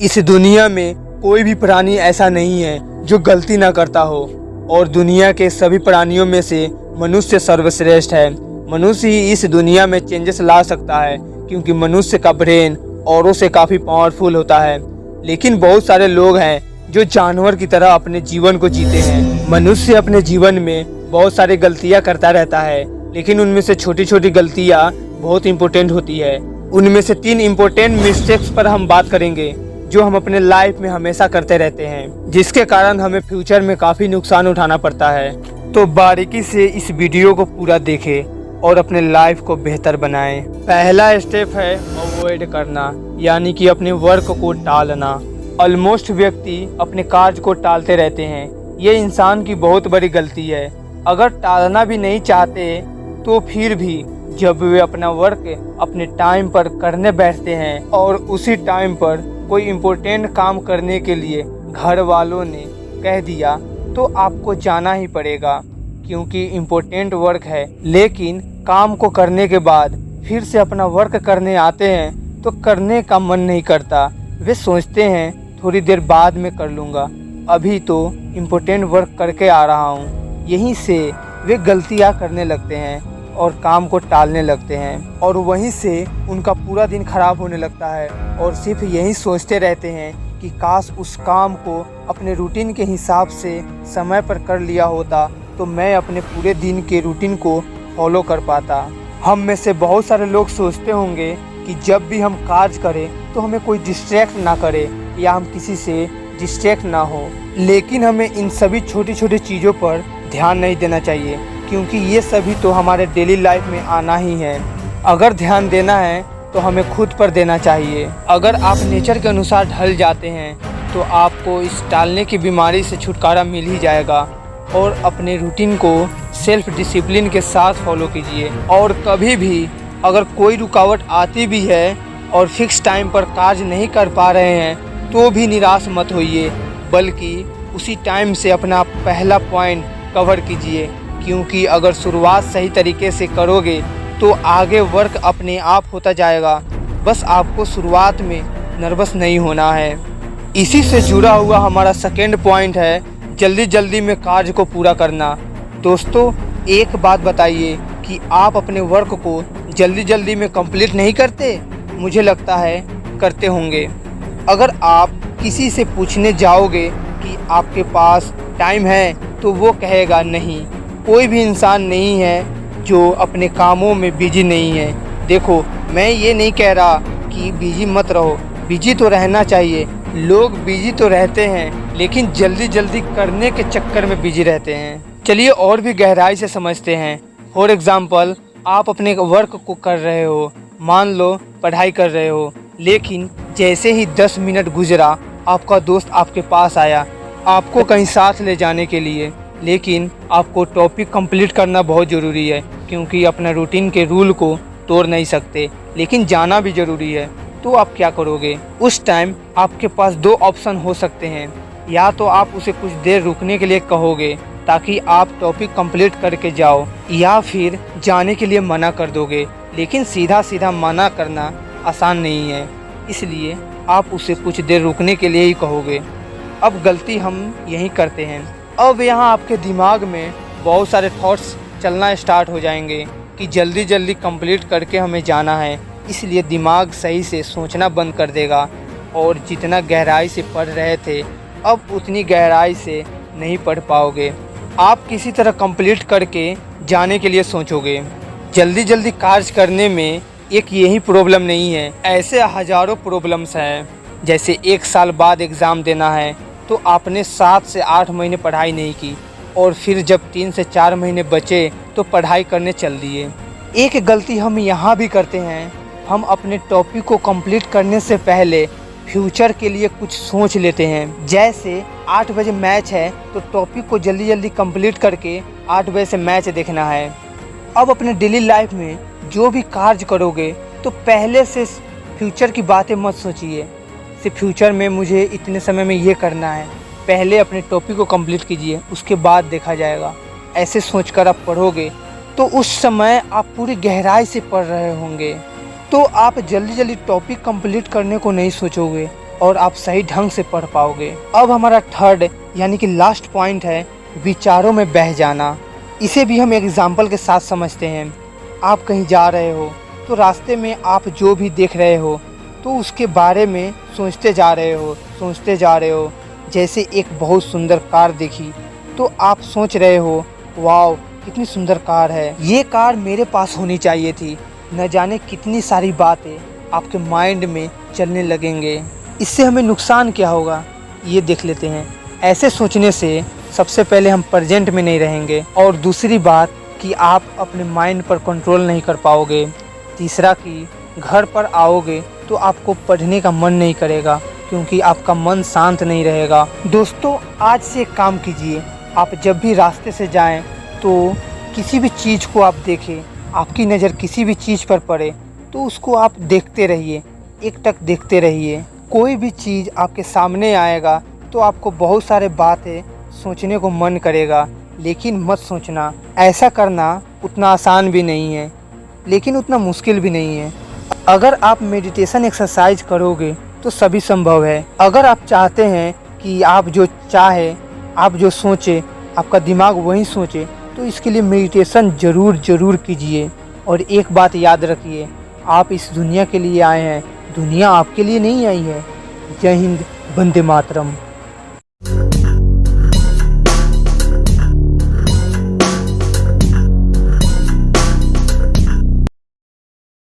इस दुनिया में कोई भी प्राणी ऐसा नहीं है जो गलती ना करता हो और दुनिया के सभी प्राणियों में से मनुष्य सर्वश्रेष्ठ है। मनुष्य ही इस दुनिया में चेंजेस ला सकता है क्योंकि मनुष्य का ब्रेन औरों से काफ़ी पावरफुल होता है। लेकिन बहुत सारे लोग हैं जो जानवर की तरह अपने जीवन को जीते हैं। मनुष्य अपने जीवन में बहुत सारी गलतियां करता रहता है, लेकिन उनमें से छोटी छोटी गलतियां बहुत इंपॉर्टेंट होती है। उनमें से 3 इम्पोर्टेंट मिस्टेक्स पर हम बात करेंगे जो हम अपने लाइफ में हमेशा करते रहते हैं, जिसके कारण हमें फ्यूचर में काफ़ी नुकसान उठाना पड़ता है। तो बारीकी से इस वीडियो को पूरा देखें और अपने लाइफ को बेहतर बनाएं। पहला स्टेप है अवॉइड करना, यानी कि अपने वर्क को टालना। ऑलमोस्ट व्यक्ति अपने कार्य को टालते रहते हैं। ये इंसान की बहुत बड़ी गलती है। अगर टालना भी नहीं चाहते तो फिर भी जब वे अपना वर्क अपने टाइम पर करने बैठते हैं और उसी टाइम पर कोई इम्पोर्टेंट काम करने के लिए घर वालों ने कह दिया तो आपको जाना ही पड़ेगा, क्योंकि इम्पोर्टेंट वर्क है। लेकिन काम को करने के बाद फिर से अपना वर्क करने आते हैं तो करने का मन नहीं करता। वे सोचते हैं थोड़ी देर बाद में कर लूँगा, अभी तो इम्पोर्टेंट वर्क करके आ रहा हूँ। यहीं से वे गलतियाँ करने लगते हैं और काम को टालने लगते हैं और वहीं से उनका पूरा दिन खराब होने लगता है और सिर्फ यही सोचते रहते हैं कि काश उस काम को अपने रूटीन के हिसाब से समय पर कर लिया होता तो मैं अपने पूरे दिन के रूटीन को फॉलो कर पाता। हम में से बहुत सारे लोग सोचते होंगे कि जब भी हम कार्य करें तो हमें कोई डिस्ट्रैक्ट ना करे या हम किसी से डिस्ट्रैक्ट ना हो, लेकिन हमें इन सभी छोटी छोटी चीज़ों पर ध्यान नहीं देना चाहिए, क्योंकि ये सभी तो हमारे डेली लाइफ में आना ही है। अगर ध्यान देना है तो हमें खुद पर देना चाहिए। अगर आप नेचर के अनुसार ढल जाते हैं तो आपको इस टालने की बीमारी से छुटकारा मिल ही जाएगा। और अपने रूटीन को सेल्फ डिसिप्लिन के साथ फॉलो कीजिए। और कभी भी अगर कोई रुकावट आती भी है और फिक्स टाइम पर कार्य नहीं कर पा रहे हैं तो भी निराश मत होइए, बल्कि उसी टाइम से अपना पहला पॉइंट कवर कीजिए, क्योंकि अगर शुरुआत सही तरीके से करोगे तो आगे वर्क अपने आप होता जाएगा। बस आपको शुरुआत में नर्वस नहीं होना है। इसी से जुड़ा हुआ हमारा सेकेंड पॉइंट है जल्दी जल्दी में कार्य को पूरा करना। दोस्तों, एक बात बताइए कि आप अपने वर्क को जल्दी जल्दी में कंप्लीट नहीं करते? मुझे लगता है करते होंगे। अगर आप किसी से पूछने जाओगे कि आपके पास टाइम है तो वो कहेगा नहीं। कोई भी इंसान नहीं है जो अपने कामों में बिजी नहीं है। देखो, मैं ये नहीं कह रहा कि बिजी मत रहो, बिजी तो रहना चाहिए। लोग बिजी तो रहते हैं लेकिन जल्दी जल्दी करने के चक्कर में बिजी रहते हैं। चलिए और भी गहराई से समझते हैं। फॉर एग्ज़ाम्पल, आप अपने वर्क को कर रहे हो, मान लो पढ़ाई कर रहे हो, लेकिन जैसे ही 10 मिनट गुजरा आपका दोस्त आपके पास आया आपको कहीं साथ ले जाने के लिए। लेकिन आपको टॉपिक कंप्लीट करना बहुत ज़रूरी है, क्योंकि अपना रूटीन के रूल को तोड़ नहीं सकते, लेकिन जाना भी ज़रूरी है। तो आप क्या करोगे? उस टाइम आपके पास 2 ऑप्शन हो सकते हैं। या तो आप उसे कुछ देर रुकने के लिए कहोगे ताकि आप टॉपिक कंप्लीट करके जाओ, या फिर जाने के लिए मना कर दोगे। लेकिन सीधा सीधा मना करना आसान नहीं है, इसलिए आप उसे कुछ देर रुकने के लिए ही कहोगे। अब गलती हम यही करते हैं। अब यहाँ आपके दिमाग में बहुत सारे थॉट्स चलना स्टार्ट हो जाएंगे कि जल्दी जल्दी कंप्लीट करके हमें जाना है, इसलिए दिमाग सही से सोचना बंद कर देगा और जितना गहराई से पढ़ रहे थे अब उतनी गहराई से नहीं पढ़ पाओगे। आप किसी तरह कंप्लीट करके जाने के लिए सोचोगे। जल्दी जल्दी कार्य करने में एक यही प्रॉब्लम नहीं है, ऐसे हज़ारों प्रॉब्लम्स हैं। जैसे 1 साल बाद एग्ज़ाम देना है तो आपने 7 से 8 महीने पढ़ाई नहीं की और फिर जब 3 से 4 महीने बचे तो पढ़ाई करने चल दिए। एक गलती हम यहाँ भी करते हैं, हम अपने टॉपिक को कंप्लीट करने से पहले फ्यूचर के लिए कुछ सोच लेते हैं। जैसे 8 बजे मैच है तो टॉपिक को जल्दी जल्दी कंप्लीट करके 8 बजे से मैच देखना है। अब अपने डेली लाइफ में जो भी कार्य करोगे तो पहले से फ्यूचर की बातें मत सोचिए, सिर्फ फ्यूचर में मुझे इतने समय में ये करना है। पहले अपने टॉपिक को कंप्लीट कीजिए, उसके बाद देखा जाएगा। ऐसे सोचकर आप पढ़ोगे तो उस समय आप पूरी गहराई से पढ़ रहे होंगे, तो आप जल्दी जल्दी टॉपिक कंप्लीट करने को नहीं सोचोगे, और आप सही ढंग से पढ़ पाओगे। अब हमारा थर्ड यानी कि लास्ट पॉइंट है विचारों में बह जाना। इसे भी हम एग्जाम्पल के साथ समझते हैं। आप कहीं जा रहे हो तो रास्ते में आप जो भी देख रहे हो तो उसके बारे में सोचते जा रहे हो। जैसे एक बहुत सुंदर कार देखी तो आप सोच रहे हो वाओ कितनी सुंदर कार है, ये कार मेरे पास होनी चाहिए थी। न जाने कितनी सारी बातें आपके माइंड में चलने लगेंगे। इससे हमें नुकसान क्या होगा ये देख लेते हैं। ऐसे सोचने से सबसे पहले हम प्रेजेंट में नहीं रहेंगे, और दूसरी बात कि आप अपने माइंड पर कंट्रोल नहीं कर पाओगे। तीसरा कि घर पर आओगे तो आपको पढ़ने का मन नहीं करेगा क्योंकि आपका मन शांत नहीं रहेगा। दोस्तों आज से एक काम कीजिए, आप जब भी रास्ते से जाएं तो किसी भी चीज़ को आप देखें, आपकी नज़र किसी भी चीज़ पर पड़े तो उसको आप देखते रहिए, एकटक देखते रहिए। कोई भी चीज़ आपके सामने आएगा तो आपको बहुत सारे बातें सोचने को मन करेगा, लेकिन मत सोचना। ऐसा करना उतना आसान भी नहीं है लेकिन उतना मुश्किल भी नहीं है। अगर आप मेडिटेशन एक्सरसाइज करोगे तो सभी संभव है। अगर आप चाहते हैं कि आप जो चाहे, आप जो सोचे, आपका दिमाग वही सोचे, तो इसके लिए मेडिटेशन ज़रूर कीजिए। और एक बात याद रखिए, आप इस दुनिया के लिए आए हैं, दुनिया आपके लिए नहीं आई है। जय हिंद, वंदे मातरम।